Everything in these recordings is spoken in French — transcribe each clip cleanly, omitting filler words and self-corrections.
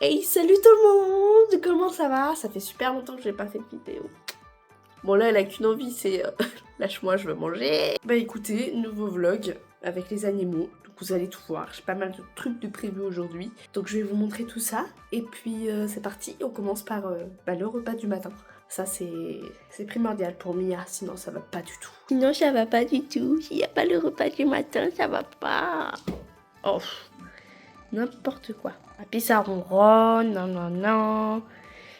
Hey, salut tout le monde! Comment ça va? Ça fait super longtemps que j'ai pas fait de vidéo. Bon là, elle a qu'une envie, c'est lâche-moi, je veux manger. Bah écoutez, nouveau vlog avec les animaux. Donc vous allez tout voir. J'ai pas mal de trucs de prévu aujourd'hui. Donc je vais vous montrer tout ça. Et puis c'est parti. On commence par le repas du matin. Ça c'est primordial pour Mia, sinon ça va pas du tout. Sinon ça va pas du tout. S'il n'y a pas le repas du matin, ça va pas. Oh, n'importe quoi. Et puis ça ronronne, non, non, non.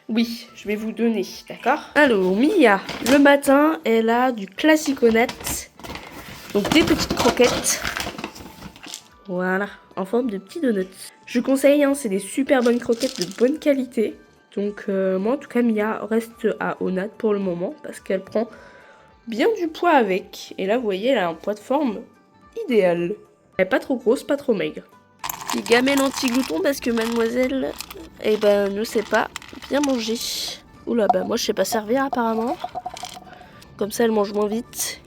Oui, je vais vous donner, d'accord? Alors, Mia, le matin, elle a du classiconette. Donc des petites croquettes. Voilà, en forme de petits donuts. Je conseille, hein, c'est des super bonnes croquettes de bonne qualité. Donc moi, en tout cas, Mia reste à Onat pour le moment parce qu'elle prend bien du poids avec. Et là, vous voyez, elle a un poids de forme idéal. Elle est pas trop grosse, pas trop maigre. Des gamelles anti-glouton parce que mademoiselle, ne sait pas bien manger. Oula, bah moi je sais pas servir apparemment. Comme ça elle mange moins vite.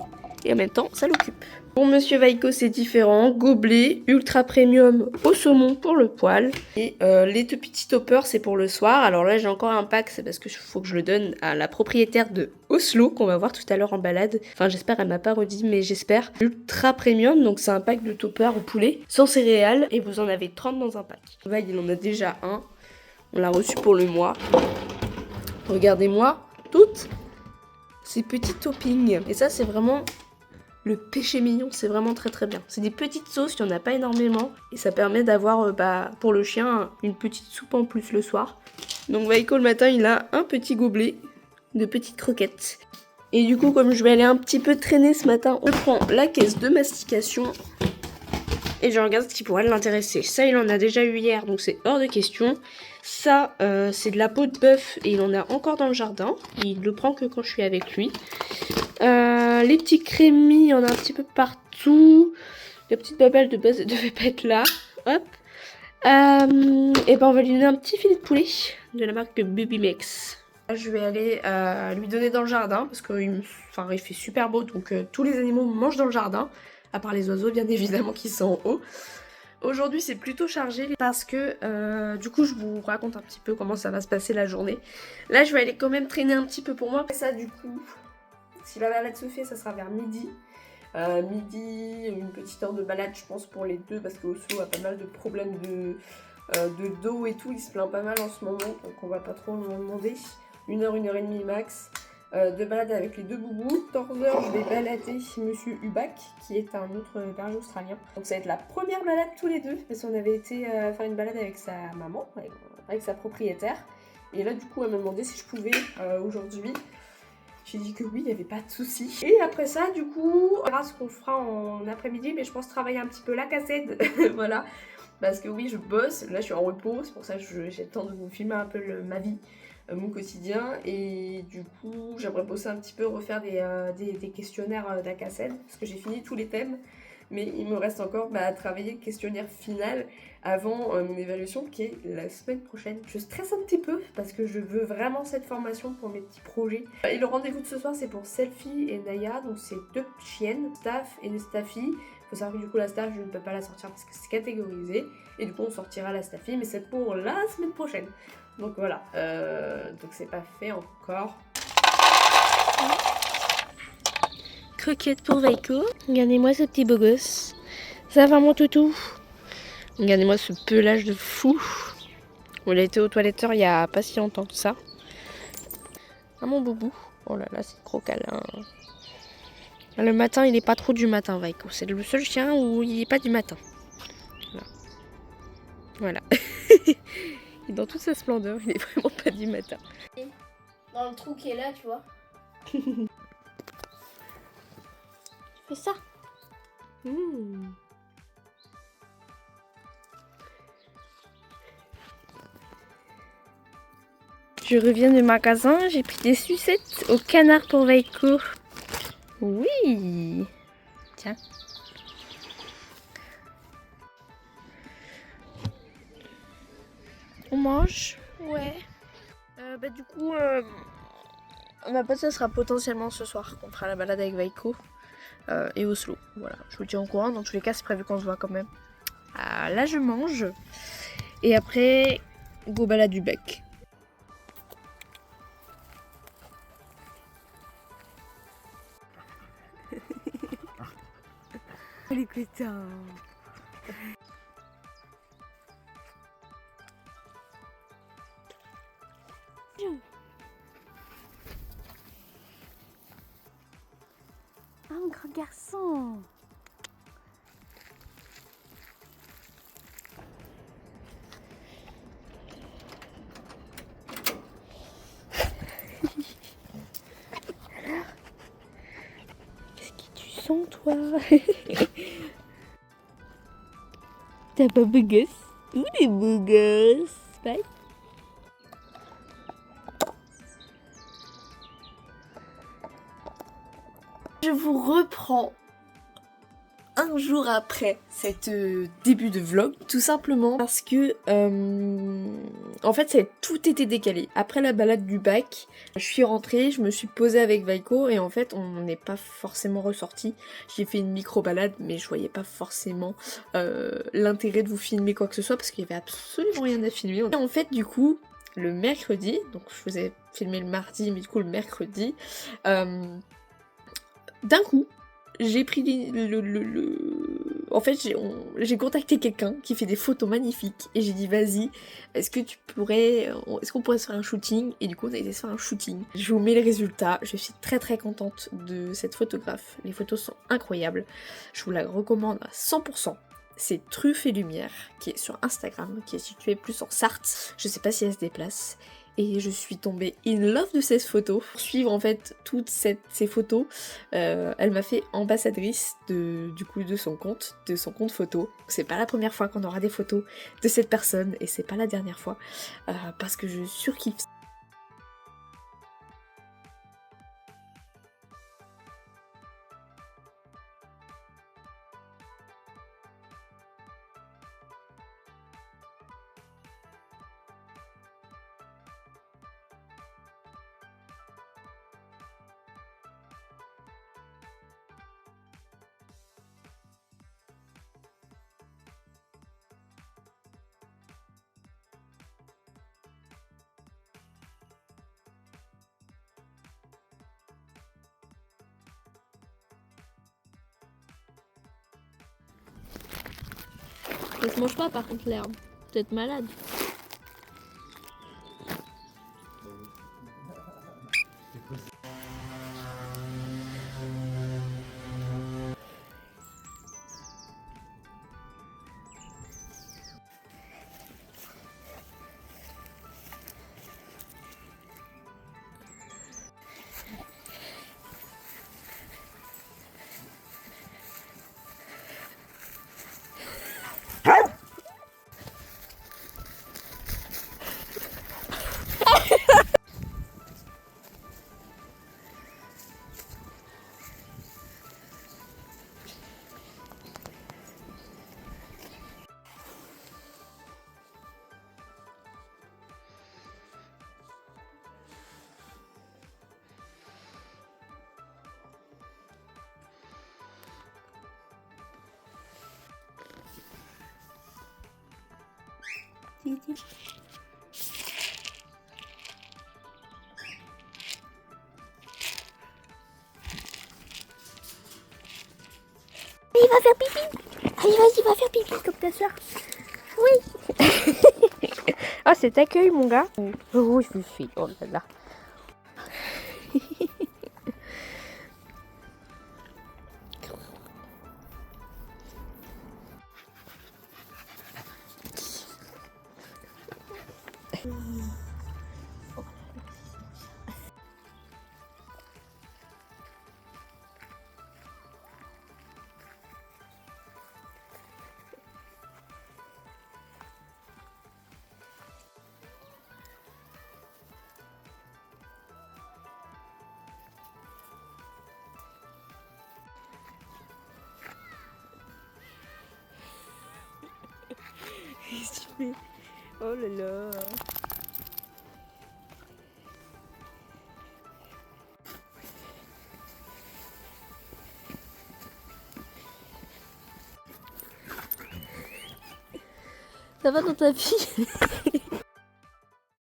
Et en même temps, ça l'occupe. Pour Monsieur Vaiko, c'est différent. Gobelet, ultra premium au saumon pour le poil. Et les deux petits toppers, c'est pour le soir. Alors là, j'ai encore un pack, c'est parce qu'il faut que je le donne à la propriétaire de Oslo, qu'on va voir tout à l'heure en balade. Enfin, j'espère, elle m'a pas redit, mais j'espère. Ultra premium, donc c'est un pack de toppers au poulet, sans céréales. Et vous en avez 30 dans un pack. Là, il en a déjà un. On l'a reçu pour le mois. Regardez-moi toutes ces petits toppings. Et ça, c'est vraiment le péché mignon, c'est vraiment très très bien. C'est des petites sauces, il n'y en a pas énormément. Et ça permet d'avoir, pour le chien, une petite soupe en plus le soir. Donc Vaiko, le matin, il a un petit gobelet de petites croquettes. Et du coup, comme je vais aller un petit peu traîner ce matin, on prend la caisse de mastication. Et je regarde ce qui pourrait l'intéresser. Ça, il en a déjà eu hier, donc c'est hors de question. Ça, c'est de la peau de bœuf et il en a encore dans le jardin. Il le prend que quand je suis avec lui. Les petits crémis, il y en a un petit peu partout. La petite babelle de base, elle devait pas être là. Hop. Et on va lui donner un petit filet de poulet de la marque Baby Mex. Je vais aller lui donner dans le jardin parce qu'il fait super beau, donc tous les animaux mangent dans le jardin. À part les oiseaux, bien évidemment, qui sont en haut. Aujourd'hui, c'est plutôt chargé parce que, du coup, je vous raconte un petit peu comment ça va se passer la journée. Là, je vais aller quand même traîner un petit peu pour moi. Et ça, du coup, si la balade se fait, ça sera vers midi. Midi, une petite heure de balade, je pense, pour les deux, parce qu'Oslo a pas mal de problèmes de dos et tout. Il se plaint pas mal en ce moment, donc on va pas trop lui demander. 1 heure et demie max. De balade avec les deux boubous. 14h, je vais balader Monsieur Hubac, qui est un autre berger australien. Donc ça va être la première balade tous les deux, parce qu'on avait été faire une balade avec sa maman, avec sa propriétaire. Et là, du coup, elle m'a demandé si je pouvais aujourd'hui. J'ai dit que oui, il n'y avait pas de souci. Et après ça, du coup, on verra ce qu'on fera en après-midi, mais je pense travailler un petit peu la cassette. Voilà. Parce que oui, je bosse, là je suis en repos, c'est pour ça que j'ai le temps de vous filmer un peu ma vie, mon quotidien. Et du coup, j'aimerais bosser un petit peu, refaire des questionnaires d'ACACED, parce que j'ai fini tous les thèmes. Mais il me reste encore à travailler le questionnaire final avant mon évaluation qui est la semaine prochaine. Je stresse un petit peu parce que je veux vraiment cette formation pour mes petits projets. Et le rendez-vous de ce soir, c'est pour Selfie et Naya, donc c'est deux chiennes, Staff et Staffy. Faut savoir que du coup la Staff, je ne peux pas la sortir parce que c'est catégorisé. Et du coup, on sortira la Staffy, mais c'est pour la semaine prochaine. Donc voilà, donc c'est pas fait encore. Croquette pour Vaiko. Regardez-moi ce petit beau gosse. Ça va mon toutou? Regardez-moi ce pelage de fou. On a été au toiletteur il y a pas si longtemps que ça. Ah mon boubou. Oh là là, c'est trop câlin. Le matin, il est pas trop du matin, Vaiko. C'est le seul chien où il est pas du matin. Voilà. Et dans toute sa splendeur, il est vraiment pas du matin. Dans le trou qui est là, tu vois. Tu fais ça. Je reviens du magasin, j'ai pris des sucettes au canard pour Vaiko. Oui. Tiens. On mange? Ouais. Du coup, ma pote, ça sera potentiellement ce soir qu'on fera la balade avec Vaiko et Oslo. Voilà, je vous tiens au courant. Dans tous les cas, c'est prévu qu'on se voit quand même. Là, je mange. Et après, Go balade du bec. Les coutins. Ah, mon grand garçon. Alors, qu'est-ce que tu sens, toi? T'as pas beau gosse? Où les beaux gosses? Bye. Je vous reprends un jour après cet début de vlog, tout simplement parce que en fait tout était décalé. Après la balade du bac, je suis rentrée, je me suis posée avec Vaiko et en fait on n'est pas forcément ressorti. J'ai fait une micro balade mais je voyais pas forcément l'intérêt de vous filmer quoi que ce soit parce qu'il y avait absolument rien à filmer. Et en fait du coup le mercredi, donc je vous ai filmé le mardi mais du coup le mercredi, d'un coup j'ai pris en fait, j'ai contacté quelqu'un qui fait des photos magnifiques et j'ai dit vas-y, est-ce qu'on pourrait se faire un shooting? Et du coup, on a été se faire un shooting. Je vous mets les résultats. Je suis très très contente de cette photographe. Les photos sont incroyables. Je vous la recommande à 100%. C'est Truffe et Lumière qui est sur Instagram, qui est située plus en Sarthe. Je sais pas si elle se déplace. Et je suis tombée in love de cette photo. Pour suivre en fait toutes ces photos, elle m'a fait ambassadrice de son compte photo. C'est pas la première fois qu'on aura des photos de cette personne et c'est pas la dernière fois parce que je surkiffe. Ça se mange pas par contre l'herbe. Peut-être malade. Il va faire pipi. Allez, vas-y, va faire pipi comme ta soeur. Oui. Ah, c'est accueil, mon gars. Oh, je me suis. Oh là là. Qu'est-ce que tu fais? Oh là là. Ça va dans ta vie?